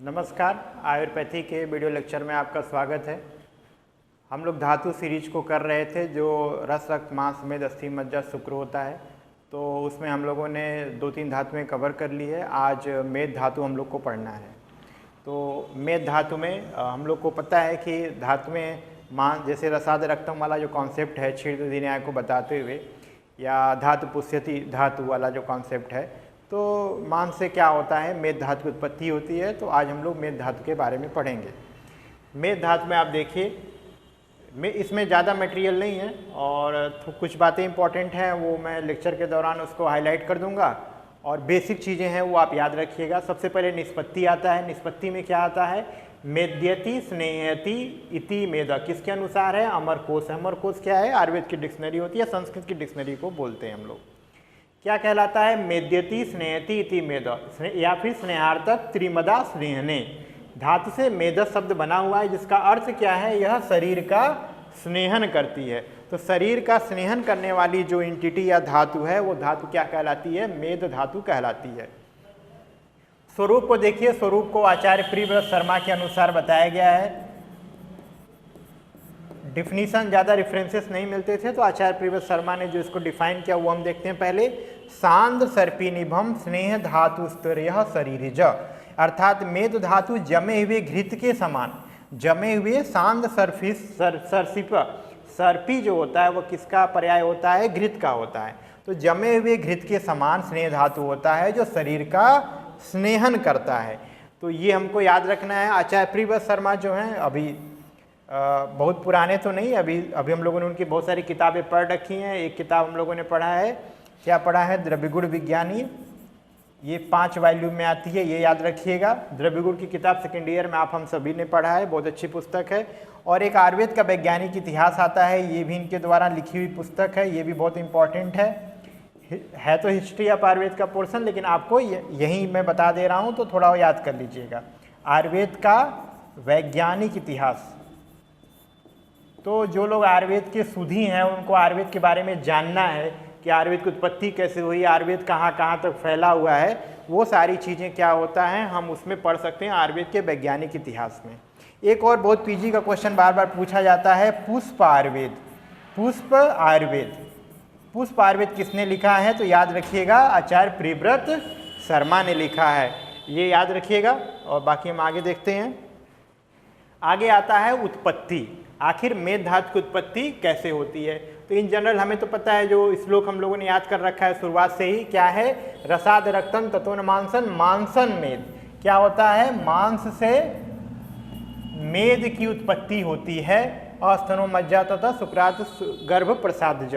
नमस्कार, आयुर्वेदिक के video lecture में आपका स्वागत है। हम लोग धातु सीरीज को कर रहे थे जो रस, रक्त, मांस, मेद, अस्थि, मज्जा, शुक्र होता है। तो उसमें हम लोगों ने 2-3 धातुएं कवर कर ली है। आज मेद धातु हम लोग को पढ़ना है। तो मेद धातु में हम लोग को पता है कि धातु में मांस जैसे रसाद रक्तम वाला जो कॉन्सेप्ट है क्षीर न्याय को बताते हुए, या धातु पुष्यति धातु वाला जो कॉन्सेप्ट है, तो मांस से क्या होता है, मेद धातु की उत्पत्ति होती है। तो आज हम लोग मेद धातु के बारे में पढ़ेंगे। मेद धातु में आप देखिए, इसमें ज़्यादा मटेरियल नहीं है और कुछ बातें इंपॉर्टेंट हैं वो मैं लेक्चर के दौरान उसको हाईलाइट कर दूंगा, और बेसिक चीज़ें हैं वो आप याद रखिएगा। सबसे पहले निष्पत्ति आता है। निष्पत्ति में क्या आता है, मेद्यति स्नेहयति इति मेद, किसके अनुसार है, अमरकोश। अमरकोश क्या है, आयुर्वेद की डिक्शनरी होती है, संस्कृत की डिक्शनरी को बोलते हैं हम लोग। क्या कहलाता है, मेद्यति स्नेहति इति मेद, या फिर स्नेहार्थक त्रिमदा स्नेहने। धातु से मेद शब्द बना हुआ है जिसका अर्थ क्या है, यह शरीर का स्नेहन करती है। तो शरीर का स्नेहन करने वाली जो एंटिटी या धातु है वो धातु क्या कहलाती है, मेद धातु कहलाती है। स्वरूप को देखिए, स्वरूप को आचार्य प्रियव्रत शर्मा के अनुसार बताया गया है। डिफिनीशन ज़्यादा रेफरेंसेस नहीं मिलते थे, तो आचार्य प्रियव्रत शर्मा ने जो इसको डिफाइन किया वो हम देखते हैं। पहले सांद्र सर्पिनिभम स्नेह धातु स्तरयः शरीरज, अर्थात मेद धातु जमे हुए घृत के समान, जमे हुए सांद्र सर्पिप, सर्पी जो होता है वो किसका पर्याय होता है, घृत का होता है। तो जमे हुए घृत के समान स्नेह धातु होता है जो शरीर का स्नेहन करता है। तो ये हमको याद रखना है। आचार्य प्रियव्रत शर्मा जो हैं अभी बहुत पुराने तो नहीं, अभी हम लोगों ने उनकी बहुत सारी किताबें पढ़ रखी हैं। एक किताब हम लोगों ने पढ़ा है, क्या पढ़ा है, द्रव्यगुण विज्ञानी, ये 5 वॉल्यूम में आती है, ये याद रखिएगा। द्रव्यगुण की किताब सेकेंड ईयर में आप हम सभी ने पढ़ा है, बहुत अच्छी पुस्तक है। और एक आयुर्वेद का वैज्ञानिक इतिहास आता है, ये भी इनके द्वारा लिखी हुई पुस्तक है, ये भी बहुत इंपॉर्टेंट है तो हिस्ट्री ऑफ आयुर्वेद का पोर्शन, लेकिन आपको यही मैं बता दे रहा हूँ तो थोड़ा याद कर लीजिएगा। आयुर्वेद का वैज्ञानिक इतिहास। तो जो लोग आयुर्वेद के सुधी हैं उनको आयुर्वेद के बारे में जानना है कि आयुर्वेद की उत्पत्ति कैसे हुई, आयुर्वेद कहाँ कहाँ तक फैला हुआ है, वो सारी चीज़ें क्या होता है हम उसमें पढ़ सकते हैं आयुर्वेद के वैज्ञानिक इतिहास में। एक और बहुत पीजी का क्वेश्चन बार बार पूछा जाता है, पुष्प आयुर्वेद। पुष्प आयुर्वेद, पुष्प आयुर्वेद किसने लिखा है, तो याद रखिएगा आचार्य प्रियव्रत शर्मा ने लिखा है, ये याद रखिएगा। और बाकी हम आगे देखते हैं। आगे आता है उत्पत्ति, आखिर मेद धातु की उत्पत्ति कैसे होती है। तो इन जनरल हमें तो पता है, जो श्लोक हम लोगों ने याद कर रखा है शुरुआत से ही, क्या है, रसाद रक्तम ततो न मांसन, मांसन मेद। क्या होता है, मांस से मेद की उत्पत्ति होती है, अस्तनो मज्जा तथा शुक्रात गर्भ प्रसादज।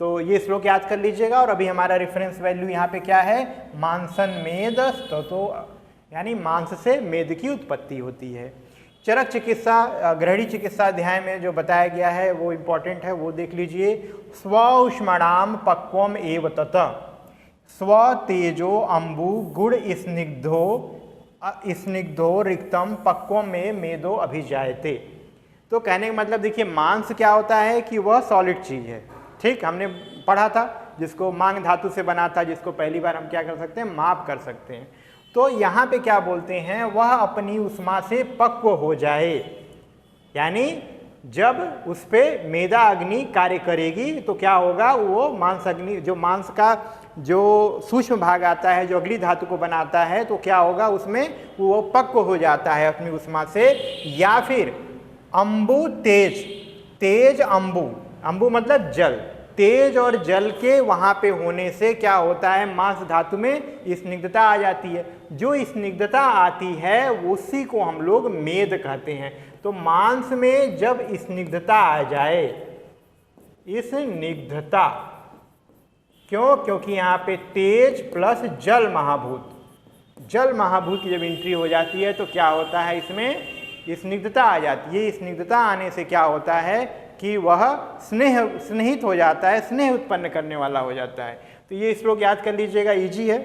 तो ये श्लोक याद कर लीजिएगा। और अभी हमारा रेफरेंस वैल्यू यहाँ पे क्या है, मांसन मेद ततो, यानी मांस से मेद की उत्पत्ति होती है। चरक चिकित्सा, गृहिणी चिकित्सा अध्याय में जो बताया गया है वो इम्पॉर्टेंट है, वो देख लीजिए। स्व उष्मणाम पक्वम एव तत स्व तेजो अम्बु गुड़ स्निग्धो रिक्तम पक्वम में मेदो अभिजायते। तो कहने का मतलब देखिए, मांस क्या होता है कि वह सॉलिड चीज़ है, ठीक, हमने पढ़ा था, जिसको मांग धातु से बना था, जिसको पहली बार हम क्या कर सकते हैं, माप कर सकते हैं। तो यहाँ पे क्या बोलते हैं, वह अपनी उष्मा से पक्व हो जाए, यानी जब उस पर मेदा अग्नि कार्य करेगी तो क्या होगा, वो मांस अग्नि, जो मांस का जो सूक्ष्म भाग आता है जो अगली धातु को बनाता है, तो क्या होगा, उसमें वो पक्व हो जाता है अपनी उष्मा से। या फिर अम्बु तेज, तेज अम्बु, अम्बु मतलब जल, तेज और जल के वहाँ पे होने से क्या होता है, मांस धातु में स्निग्धता आ जाती है। जो स्निग्धता आती है उसी को हम लोग मेद कहते हैं। तो मांस में जब स्निग्धता आ जाए, स्निग्धता, क्यों, क्योंकि यहाँ पे तेज प्लस जल महाभूत, जल महाभूत की जब एंट्री हो जाती है तो क्या होता है, इसमें स्निग्धता आ जाती है। स्निग्धता आने से क्या होता है कि वह स्नेहित हो जाता है, स्नेह उत्पन्न करने वाला हो जाता है। तो ये श्लोक याद कर लीजिएगा, इजी है।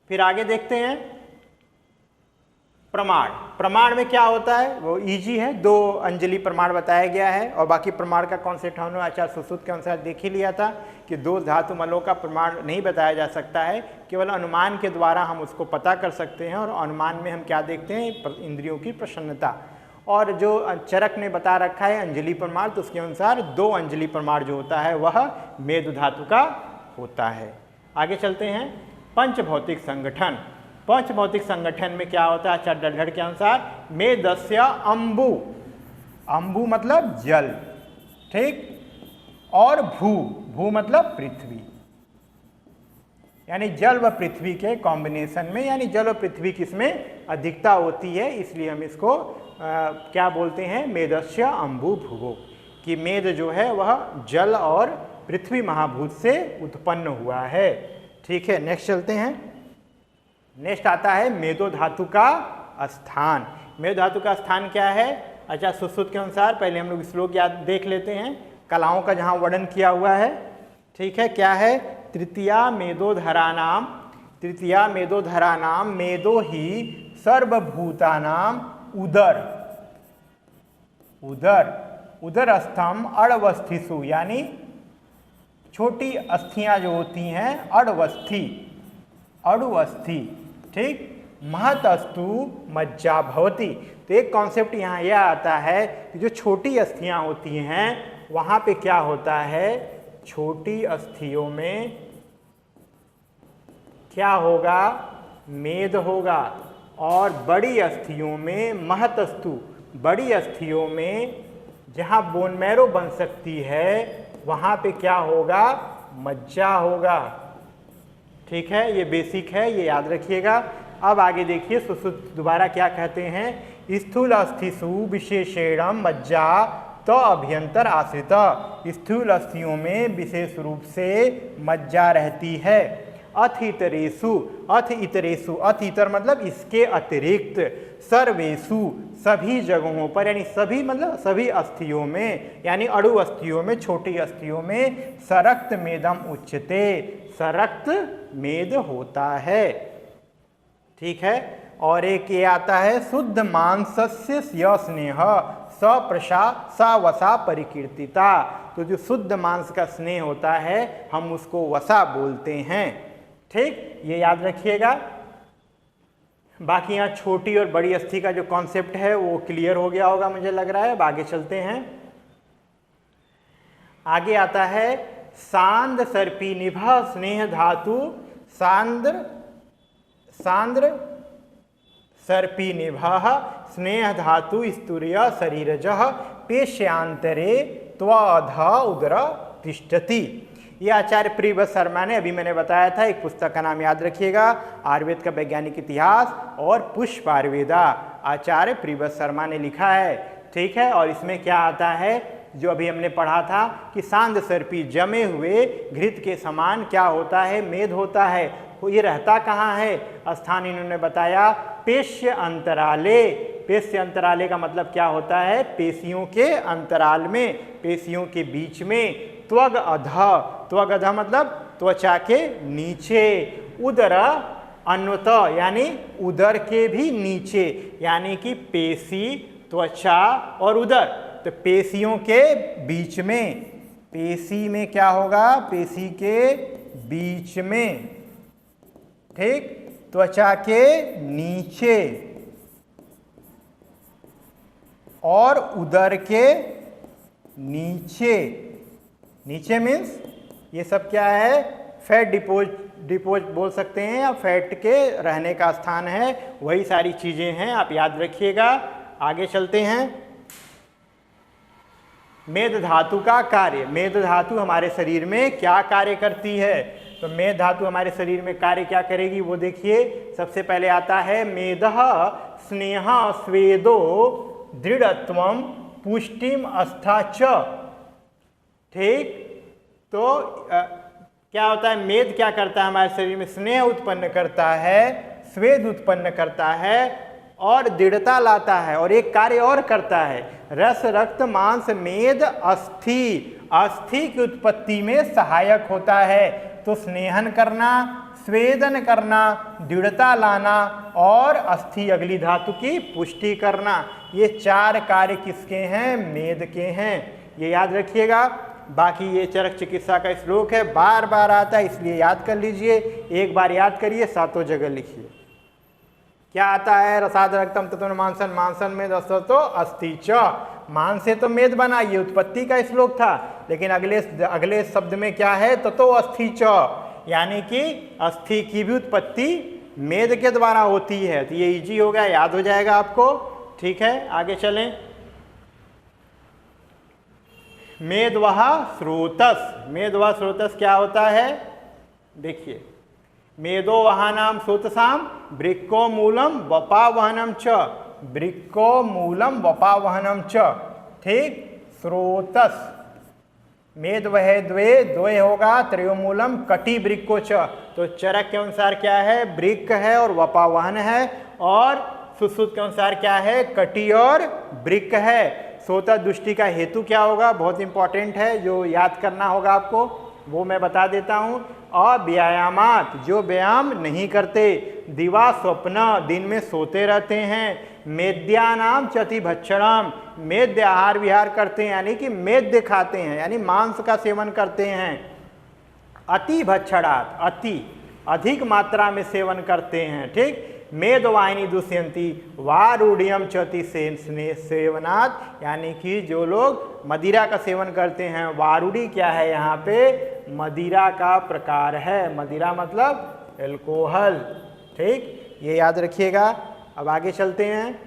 फिर आगे देखते हैं। प्रमाण, प्रमाण में क्या होता है वो इजी है, 2 अंजलि प्रमाण बताया गया है और बाकी प्रमाण का कॉन्सेप्ट हमने आचार्य सुश्रुत के अनुसार देख ही लिया था कि 2 धातु मलों का प्रमाण नहीं बताया जा सकता है, केवल अनुमान के द्वारा हम उसको पता कर सकते हैं और अनुमान में हम क्या देखते हैं, इंद्रियों की प्रसन्नता। और जो चरक ने बता रखा है अंजलि प्रमाण, तो उसके अनुसार 2 अंजलि प्रमाण जो होता है वह मेदु धातु का होता है। आगे चलते हैं, पंचभौतिक संगठन। पंचभौतिक संगठन में क्या होता है आचार्य डल्हड़ के अनुसार, मेदस्य अम्बु, अम्बु मतलब जल, ठीक, और भू, भू मतलब पृथ्वी, यानी जल व पृथ्वी के कॉम्बिनेशन में, यानी जल और पृथ्वी किसमें अधिकता होती है, इसलिए हम इसको क्या बोलते हैं, मेदस्य अम्बु भुवो, कि मेद जो है वह जल और पृथ्वी महाभूत से उत्पन्न हुआ है। ठीक है, नेक्स्ट चलते हैं। नेक्स्ट आता है मेदो धातु का स्थान। मेदो धातु का स्थान क्या है, अच्छा सुश्रुत के अनुसार पहले हम लोग श्लोक याद देख लेते हैं, कलाओं का जहाँ वर्णन किया हुआ है। ठीक है, क्या है, तृतीया मेदोधरानाम, तृतीया मेदोधरानाम मेदो ही सर्वभूतानाम उदर, उदर, उदरस्थम अड़वस्थिसु, यानी छोटी अस्थियां जो होती हैं अड़वस्थी, अड़ुअस्थि, ठीक, महतस्तु मज्जा भवति। तो एक कॉन्सेप्ट यहाँ यह आता है कि जो छोटी अस्थियां होती हैं वहाँ पे क्या होता है, छोटी अस्थियों में क्या होगा, मेद होगा, और बड़ी अस्थियों में महतस्तु, बड़ी अस्थियों में जहाँ बोन मैरो बन सकती है वहाँ पे क्या होगा, मज्जा होगा। ठीक है, ये बेसिक है, ये याद रखिएगा। अब आगे देखिए सुश्रुत दोबारा क्या कहते हैं, स्थूल अस्थिसु विशेषेणम मज्जा तो अभ्यंतर आश्रित, स्थूल अस्थियों में विशेष रूप से मज्जा रहती है। अथ इतरेषु, अथ इतरेषु, अथ इतर मतलब इसके अतिरिक्त, सर्वेषु सभी जगहों पर, यानी सभी मतलब सभी अस्थियों में, यानी अणु अस्थियों में, छोटी अस्थियों में सरक्त मेदम उच्यते, सरक्त मेद होता है। ठीक है, और एक ये आता है शुद्ध मांसस्य स्नेह सप्रशा सा वसा परिकीर्तिता। तो जो शुद्ध मांस का स्नेह होता है हम उसको वसा बोलते हैं। ठीक, ये याद रखिएगा। बाकी यहाँ छोटी और बड़ी अस्थि का जो कॉन्सेप्ट है वो क्लियर हो गया होगा मुझे लग रहा है। अब आगे चलते हैं। आगे आता है सांद्र सर्पी निभा स्नेह धातु, सांद्र, सांद्र सर्पी निभा स्नेह धातु स्तूर्य शरीरजः पेश्यांतरे त्वध उदर तिष्ठति। ये आचार्य प्रियव्रत शर्मा ने, अभी मैंने बताया था, एक पुस्तक का नाम याद रखिएगा, आयुर्वेद का वैज्ञानिक इतिहास और पुष्प आयुर्वेदा, आचार्य प्रियव्रत शर्मा ने लिखा है। ठीक है, और इसमें क्या आता है जो अभी हमने पढ़ा था कि सांद सर्पी जमे हुए घृत के समान क्या होता है, मेद होता है। तो ये रहता कहाँ है, स्थान इन्होंने बताया पेश्य अंतराले। पेश्य अंतराले का मतलब क्या होता है, पेशियों के अंतराल में, पेशियों के बीच में। त्वग अध, त्वग अध मतलब त्वचा के नीचे। उदर अन्वत यानी उदर के भी नीचे, यानी कि पेशी, त्वचा और उदर। तो पेशियों के बीच में, पेशी में क्या होगा, पेशी के बीच में। ठीक, त्वचा के नीचे और उदर के नीचे। नीचे मीन्स ये सब क्या है, फैट डिपोज बोल सकते हैं, या फैट के रहने का स्थान है, वही सारी चीजें हैं, आप याद रखिएगा। आगे चलते हैं। मेद धातु का कार्य। मेद धातु हमारे शरीर में क्या कार्य करती है, तो मेद धातु हमारे शरीर में कार्य क्या करेगी वो देखिए। सबसे पहले आता है मेदः स्नेह स्वेदो दृढ़त्वम पुष्टिम अस्था च। ठीक, तो क्या होता है, मेद क्या करता है हमारे शरीर में, स्नेह उत्पन्न करता है, स्वेद उत्पन्न करता है और दृढ़ता लाता है, और एक कार्य और करता है, रस रक्त मांस मेद अस्थि, अस्थि की उत्पत्ति में सहायक होता है। तो स्नेहन करना, स्वेदन करना, दृढ़ता लाना और अस्थि अगली धातु की पुष्टि करना, ये 4 कार्य किसके हैं? मेद के हैं। ये याद रखिएगा। बाकी ये चरक चिकित्सा का श्लोक है, बार बार आता है, इसलिए याद कर लीजिए। एक बार याद करिए, 7 जगह लिखिए। क्या आता है? रसाद रक्तम तत्व मांसन, मांसन में तो अस्थि च, मांस से तो मेद बना, ये उत्पत्ति का श्लोक था। लेकिन अगले शब्द में क्या है? ततो अस्थि च, यानी कि अस्थि की भी उत्पत्ति मेद के द्वारा होती है। तो ये इजी हो गया, याद हो जाएगा आपको। ठीक है, आगे चलें। मेदवह स्रोतस, मेदवह स्रोतस क्या होता है? देखिए, मेदो वहानाम स्रोतसाम वृक्को मूलम वपावहनम च, वृक्को मूलम वपावहनम च। ठीक, स्रोतस मेद वह द्वे, द्वे होगा त्रयोमूलम कटी वृक्को च। तो चरक के अनुसार क्या है? वृक्क है और वपावहन है, और सुश्रुत के अनुसार क्या है? कटी और वृक्क है। सोता दृष्टि का हेतु क्या होगा? बहुत इंपॉर्टेंट है, जो याद करना होगा आपको, वो मैं बता देता हूँ। अव्यायामात, जो व्यायाम नहीं करते। दिवा स्वप्न, दिन में सोते रहते हैं। मेद्यानाम चति भक्षणम, मेद्य आहार विहार करते हैं, यानी कि मेद्य खाते हैं, यानी मांस का सेवन करते हैं। अति भक्षणात्, अति अधिक मात्रा में सेवन करते हैं। ठीक, मेदवाहिनी दुष्यंती वारूढ़ियम चति सेवनात्, यानी कि जो लोग मदिरा का सेवन करते हैं। वारूढ़ी क्या है? यहाँ पे मदिरा का प्रकार है। मदिरा मतलब एल्कोहल। ठीक, ये याद रखिएगा। अब आगे चलते हैं।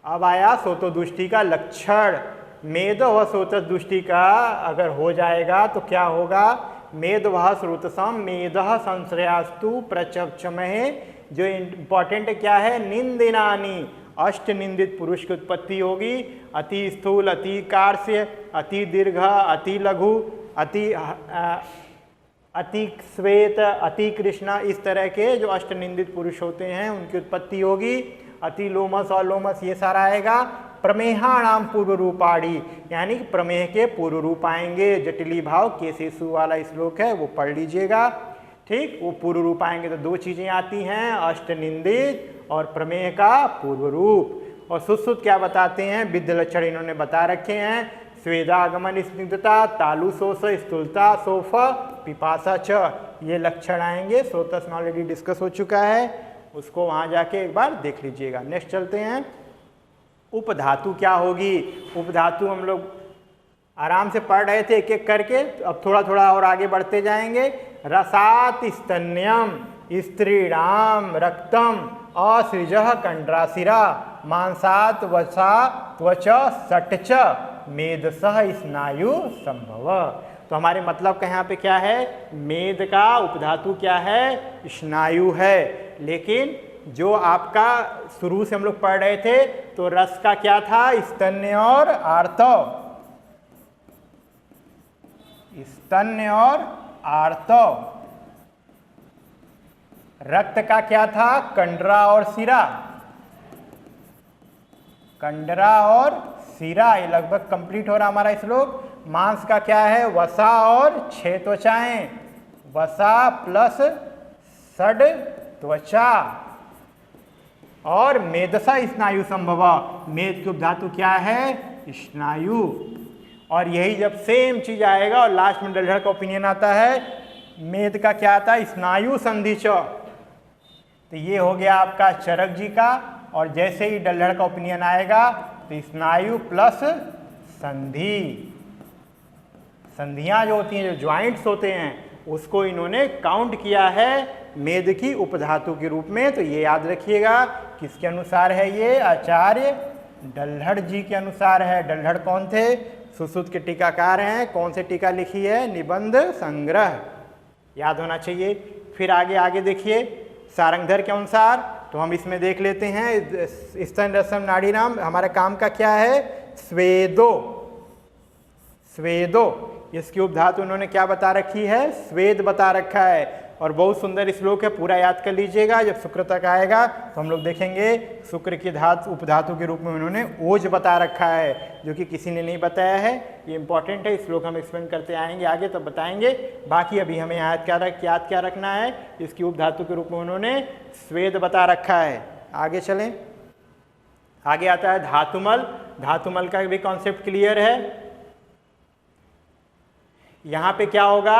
अब आया सोतोदुष्टि का लक्षण। मेद व सोतदुष्टि का अगर हो जाएगा तो क्या होगा? मेद वह स्रोतसम मेद संश्रयास्तु प्रचक्षमहे। जो इंपॉर्टेंट क्या है? निंदिनानी, अष्ट निंदित पुरुष की उत्पत्ति होगी। अति स्थूल, अति कार्य, अति दीर्घ, अति लघु, अति श्वेत, अति कृष्ण, इस तरह के जो अष्ट निंदित पुरुष होते हैं उनकी उत्पत्ति होगी। अति लोमस और लोमस, ये सारा आएगा। प्रमेहाणाम पूर्व रूपाणी, यानी कि प्रमेह के पूर्व रूप आएंगे। जटिली भाव केसेसु वाला श्लोक है, वो पढ़ लीजिएगा। ठीक, वो पूर्व रूप आएंगे तो 2 चीजें आती हैं, अष्ट निंदित और प्रमेह का पूर्व रूप। और सुश्रुत क्या बताते हैं? विद्य लक्षण इन्होंने बता रखे हैं। स्वेदागमन स्निग्धता, तालु शोष, स्थूलता, सोफ, पिपासा च, ये लक्षण आएंगे। स्रोतस में ऑलरेडी डिस्कस हो चुका है, उसको वहाँ जाके एक बार देख लीजिएगा। नेक्स्ट चलते हैं। उपधातु क्या होगी? उपधातु हम लोग आराम से पढ़ रहे थे एक एक करके, अब थोड़ा थोड़ा और आगे बढ़ते जाएंगे। रसात स्तन्यम, स्त्रीणाम रक्तम, असृजः कंड्रासिरा, मांसात वसा त्वच सटच, मेदसः स्नायु संभव। तो हमारे मतलब का यहाँ पे क्या है? मेद का उपधातु क्या है? स्नायु है। लेकिन जो आपका शुरू से हम लोग पढ़ रहे थे तो रस का क्या था? स्तन्य और आर्तव, स्तन्य और आर्तव। रक्त का क्या था? कंडरा और सिरा, कंडरा और सिरा। ये लगभग कंप्लीट हो रहा हमारा श्लोक। मांस का क्या है? वसा और 6 त्वचाएं, वसा प्लस षड त्वचा। और मेदसा स्नायु संभव, मेद की उपधातु क्या है? स्नायु। और यही जब सेम चीज आएगा और लास्ट में डल्हड़ का ओपिनियन आता है, मेद का क्या आता है? स्नायु संधि च। तो ये हो गया आपका चरक जी का। और जैसे ही डल्हड़ का ओपिनियन आएगा तो स्नायु प्लस संधि, संधियां जो होती हैं, जो ज्वाइंट्स होते हैं, उसको इन्होंने काउंट किया है मेद की उपधातु के रूप में। तो ये याद रखिएगा। किसके अनुसार है ये? आचार्य डल्हड़ जी के अनुसार है। डल्हड़ कौन थे? सुश्रुत के टीकाकार हैं। कौन से टीका लिखी है? निबंध संग्रह, याद होना चाहिए। फिर आगे देखिए सारंगधर के अनुसार, तो हम इसमें देख लेते हैं। स्तन रसम नाड़ी नाम, हमारा काम का क्या है? स्वेदो, स्वेदो। इसकी उपधातु उन्होंने क्या बता रखी है? स्वेद बता रखा है। और बहुत सुंदर श्लोक है, पूरा याद कर लीजिएगा। जब शुक्र तक आएगा तो हम लोग देखेंगे शुक्र की धातु उपधातु के रूप में उन्होंने ओज बता रखा है, जो कि किसी ने नहीं बताया है। ये इंपॉर्टेंट है, श्लोक हम एक्सप्लेन करते आएंगे आगे तो बताएंगे। बाकी अभी हमें याद क्या रखना है, इसकी उपधातु के रूप में उन्होंने स्वेद बता रखा है। आगे चलें, आगे आता है धातुमल। धातुमल का भी कॉन्सेप्ट क्लियर है। यहाँ पे क्या होगा,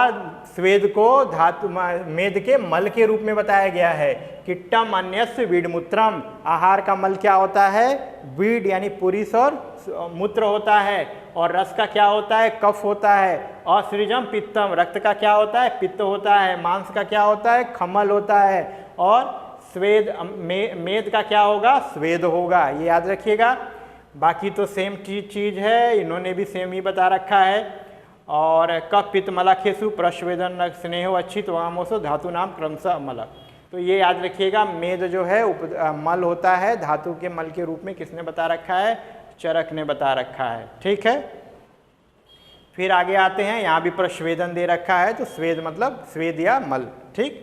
स्वेद को धातु मेद के मल के रूप में बताया गया है। किट्टम अन्यस्य वीडमूत्रम, आहार का मल क्या होता है, वीड यानी पुरुष और मूत्र होता है, और रस का क्या होता है, कफ होता है। असृजम पित्तम, रक्त का क्या होता है, पित्त होता है। मांस का क्या होता है, खमल होता है। और स्वेद मेद का क्या होगा, स्वेद होगा, ये याद रखिएगा। बाकी तो सेम चीज है, इन्होंने भी सेम ही बता रखा है। और कफ पित्त मलाखेसु प्रस्वेदन स्नेहो अच्छित वामोसो धातु नाम क्रमशः मल। तो ये याद रखिएगा, मेद जो है मल होता है, धातु के मल के रूप में किसने बता रखा है, चरक ने बता रखा है। ठीक है, फिर आगे आते हैं, यहाँ भी प्रस्वेदन दे रखा है, तो स्वेद मतलब स्वेद या मल। ठीक,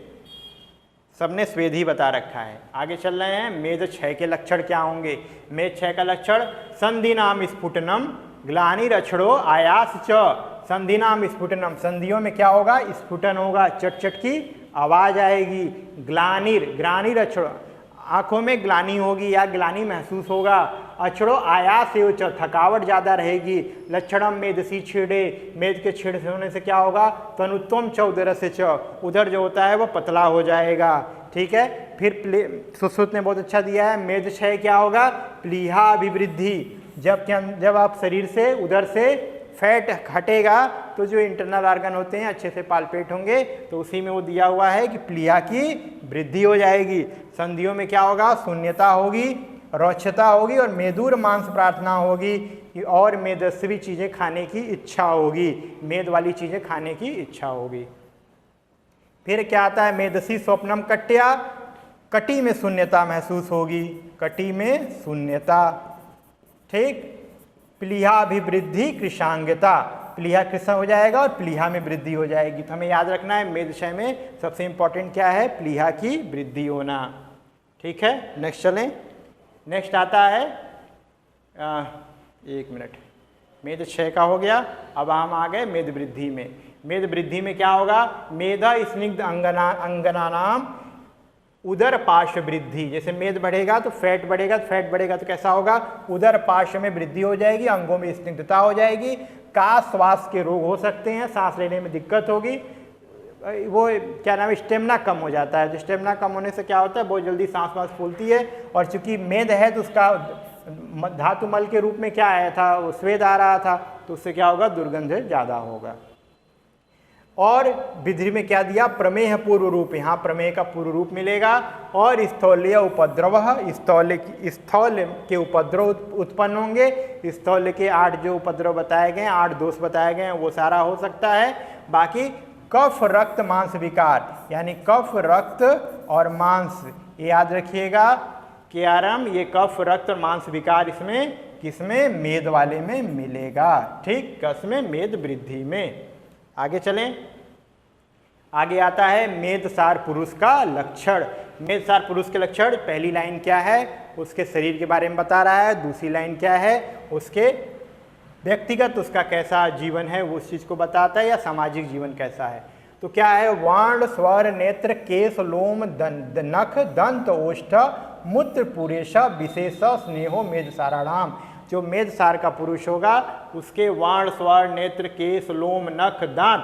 सबने स्वेद ही बता रखा है। आगे चल रहे हैं, मेद क्षय के लक्षण क्या होंगे। मेद क्षय का लक्षण संधि नाम स्फुटनम ग्लानिरक्षणो आयास च। संधि नाम स्फुटनम, संधियों में क्या होगा, स्फुटन होगा, चट चट की आवाज आएगी। ग्लानिर अक्षरो, आंखों में ग्लानी होगी या ग्लानी महसूस होगा। अक्षरो आयास एवं च, थकावट ज़्यादा रहेगी। लक्षणम मेदसी छेड़े, मेद के छेड़ से होने से क्या होगा, तनुत्वम च उदर से च, उधर जो होता है वो पतला हो जाएगा। ठीक है, फिर सुश्रुत ने बहुत अच्छा दिया है, मेद क्षय क्या होगा, प्लीहा अभिवृद्धि। जब आप शरीर से उधर से फैट हटेगा तो जो इंटरनल ऑर्गन होते हैं अच्छे से पाल्पेट होंगे, तो उसी में वो दिया हुआ है कि प्लीहा की वृद्धि हो जाएगी। संधियों में क्या होगा, शून्यता होगी, रोक्षता होगी, और मेदूर मांस प्रार्थना होगी, और मेदस्वी चीज़ें खाने की इच्छा होगी, मेद वाली चीज़ें खाने की इच्छा होगी। फिर क्या आता है, मेदसी स्वप्नम कट्या, कटी में शून्यता महसूस होगी, कटी में शून्यता। ठीक, प्लीहाभिवृद्धि कृशांगता, प्लीहा कृष्ण हो जाएगा और प्लीहा में वृद्धि हो जाएगी। तो हमें याद रखना है, मेद क्षय में सबसे इंपॉर्टेंट क्या है, प्लीहा की वृद्धि होना। ठीक है, नेक्स्ट चलें। नेक्स्ट आता है, एक मिनट, मेद क्षय का हो गया, अब हम आ गए मेद वृद्धि में। मेद वृद्धि में क्या होगा, मेधा स्निग्ध अंगना नाम उदर पार्श्व वृद्धि। जैसे मेद बढ़ेगा तो फैट बढ़ेगा, फैट बढ़ेगा तो कैसा होगा, उदर पार्श्व में वृद्धि हो जाएगी, अंगों में स्निग्धता हो जाएगी, काश श्वास के रोग हो सकते हैं, सांस लेने में दिक्कत होगी, वो क्या नाम है, स्टेमिना कम हो जाता है। तो स्टेमिना कम होने से क्या होता है, बहुत जल्दी सांस वास फूलती है। और चूंकि मेद है तो उसका धातु मल के रूप में क्या आया था, वो स्वेद आ रहा था, तो उससे क्या होगा, दुर्गंध ज़्यादा होगा। और विधि में क्या दिया, प्रमेह पूर्व रूप, यहाँ प्रमेह का पूर्व रूप मिलेगा। और स्थौल्य उपद्रव, स्थौल्य के उपद्रव उत्पन्न होंगे। स्थौल्य के 8 जो उपद्रव बताए गए, 8 दोष बताए गए हैं, वो सारा हो सकता है। बाकी कफ रक्त मांस विकार, यानी कफ रक्त और मांस, ये याद रखिएगा कि आराम, ये कफ रक्त और मांस विकार इसमें किसमें, मेद वाले में मिलेगा। ठीक, कसमें, मेद वृद्धि में। आगे चलें, आगे आता है मेदसार पुरुष का लक्षण। मेदसार पुरुष के लक्षण, पहली लाइन क्या है, उसके शरीर के बारे में बता रहा है। दूसरी लाइन क्या है, उसके व्यक्तिगत उसका कैसा जीवन है वो उस चीज़ को बताता है, या सामाजिक जीवन कैसा है। तो क्या है, वर्ण स्वर नेत्र केश लोम नख दंत ओष्ठ मूत्र पुरेशा विशेष स्नेहो मेदसाराणाम। जो मेदसार का पुरुष होगा उसके वर्ण स्वर नेत्र केश लोम नख दांत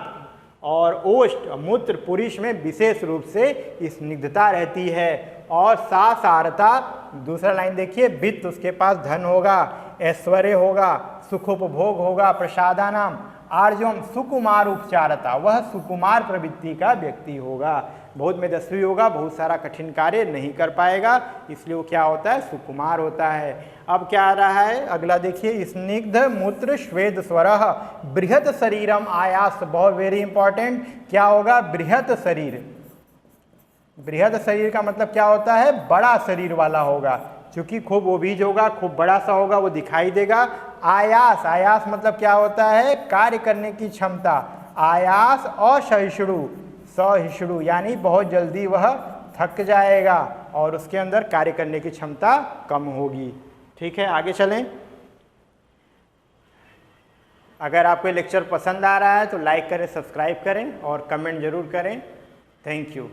और ओष्ठ मूत्र पुरुष में विशेष रूप से स्निग्धता रहती है। और सारता, दूसरा लाइन देखिए, वित्त उसके पास धन होगा, ऐश्वर्य होगा, सुखोपभोग होगा, प्रसादानाम आर्जवम सुकुमार उपचारता, वह सुकुमार प्रवृत्ति का व्यक्ति होगा। बहुत मेदस्वी होगा, बहुत सारा कठिन कार्य नहीं कर पाएगा, इसलिए वो क्या होता है, सुकुमार होता है। अब क्या आ रहा है, अगला देखिए, स्निग्ध मूत्र श्वेत स्वरः बृहत शरीरम आयास, बहुत वेरी इंपॉर्टेंट, क्या होगा, बृहत शरीर। बृहत शरीर का मतलब क्या होता है, बड़ा शरीर वाला होगा, क्योंकि खूब ओबीज होगा, खूब बड़ा सा होगा, वो दिखाई देगा। आयास, आयास मतलब क्या होता है, कार्य करने की क्षमता। आयास असहिष्णु, सहिष्णु, यानी बहुत जल्दी वह थक जाएगा और उसके अंदर कार्य करने की क्षमता कम होगी। ठीक है, आगे चलें। अगर आपको ये लेक्चर पसंद आ रहा है तो लाइक करें, सब्सक्राइब करें और कमेंट जरूर करें। Thank you.